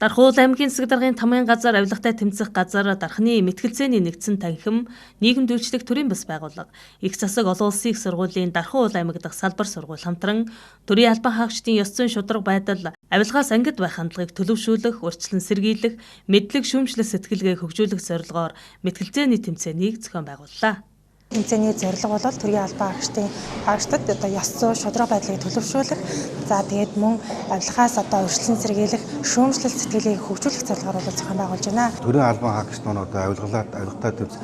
Дархуул аймгийн засаг даргын тамгын газар авилгатай тэмцэх газар дархны мэтгэлцээний нэгдсэн танхим нийгэмд үйлчлэх төрийн бас байгууллага их засаг олон улсын их сургуулийн Дархуул аймаг дахь салбар сургууль хамтран төрийн албан хаагчдын ёс зүйн шударга байдал авилгаас ангид байх хандлагыг төлөвшүүлэх, урьдчилан сэргийлэх, мэдлэг шүүмжлэх сэтгэлгээг хөгжүүлэх зорилгоор мэтгэлцээний тэмцээнийг зохион байгууллаа. Тэмцээний зорилго бол төрийн албан хаагчдад ёс зүйн шударга байдлыг төлөвшүүлэх, за тэгээд мөн авилгаас урьдчилан сэргийлэх, шүүмжлэл сэтгэлийг хөгжүүлэх зорилгоор зохион байгуулж байна. Төрийн албан хаагчид авилгатай төвс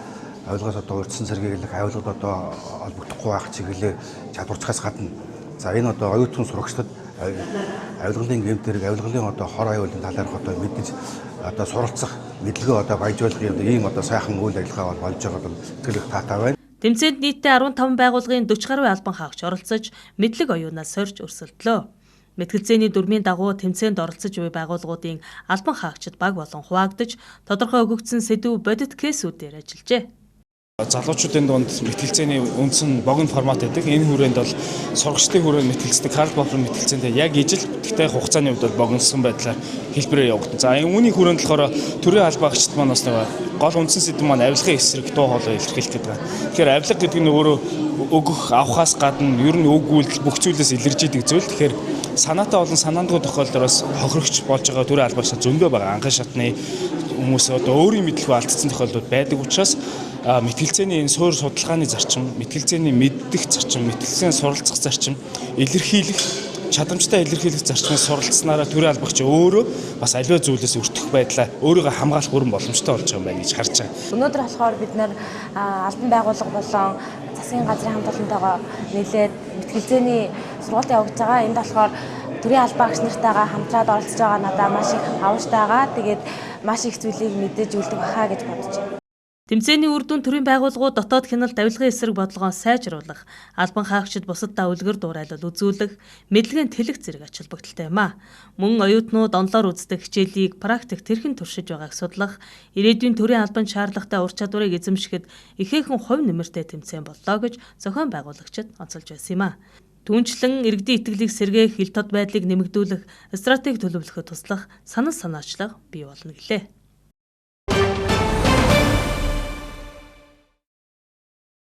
авилгаас урьдчилан сэргийлэх, авилгад холбогдохгүй байх чиглэлээр чадварчхаас гадна за энэ оюутан сурагчдад авилгалын гэмтэрэг, авилгалын хор аюулын талаарх мэдээж суралцах, мэдлэгээ баяжуулах ийм сайхан үйл ажиллагаа болж байгаа бол сэтгэлх таатай байна. Тэмцээнд нийтдээ 15 байгууллагын 40 гаруй албан хаагч оролцож, мэдлэг оюунаас сорж өрсөлдлөө. Мэтгэлцээний дүрмийн дагуу тэмцээнд оролцож буй байгууллагуудын албан хаагчид баг болон хуваагдаж, тодорхой өгөгдсөн сэдв бодит кейсүүдээр ажиллажээ. Залуучуудын дунд мэтгэлцээний үндсэн богино формат байдаг. Энэ хүрээнд бол сурагчдын хүрээнд мэтгэлцдэг Карл Поппер мэтгэлцээндээ яг ижил гэхдээ хугацааны хувьд бол богиносон байдлаар хэлбэрээр явагдана. За үүний хүрээнд болохоор төрийн албан хаагчид маань бас гол үндсэн сэдв маань авилгын эсрэг дуу хоолой илэрхийлэх гэдэг. Тэгэхээр авилга гэдэг нь өөрөө өгөх, авахаас гадна ер нь үг үйлдэл бүх зүйлээс илэрж идэг зүйл. Тэгэхээр санаатай болон санаандгүй тохиолдолд бас хохирогч болж байгаа төрийн албан хаагчид зөндөө байгаа. Анхан шатны хүмүүс өөрийн мэдлэгээ алдсан тохиолдол байдаг учраас мэтгэлцээний энэ суур судалгааны зарчим, мэтгэлцээний мэддэх зарчим, мэтгэлцээний суралцах зарчим, илэрхийлэх, чадамжтай илэрхийлэх зарчмыг суралцсанаараа төрийн албагч өөрөө бас аливаа зүйлээс өртөх байдлаа өөрийгөө хамгаалах бүрэн боломжтой болж байгаа юм байна гэж харж байгаа. Өнөөдөр болохоор бид нэр албан байгууллага болон засгийн газрын хамт олонтойгоо нийлээд мэтгэлцээний сургалт явуулж байгаа. Энд болохоор төрийн албан хаагч нартайгаа хамтраад оролцож байгаа надад маш их авштай байгаа. Тэгээд маш их зүйлийг мэдээж үлдэх бахаа гэж бодож байна. Тэмцээний үр дүн төрийн байгууллагууд дотоод хяналт авилгын эсрэг бодлогоо сайжруулах, албан хаагчид бусаддаа үлгэр дуурайлал үзүүлэх, мэдлэгийн тэлэх зэрэг ач холбогдолтой юм а. Мөн оюутнууд онлоор үздэг хичээлийг практик тэрхэн туршиж байгааг судлах, ирээдүйн төрийн албан шаардлагатай ур чадварыг эзэмшихэд ихээхэн хувь нэмэртэй тэмцээн боллоо гэж зохион байгуулагчид онцолж байсан юм а. Түүнчлэн иргэдийн итгэлийг сэргээх, хил тод байдлыг нэмэгдүүлэх, стратеги төлөвлөхөд туслах, санаачлага бий болно гэлээ.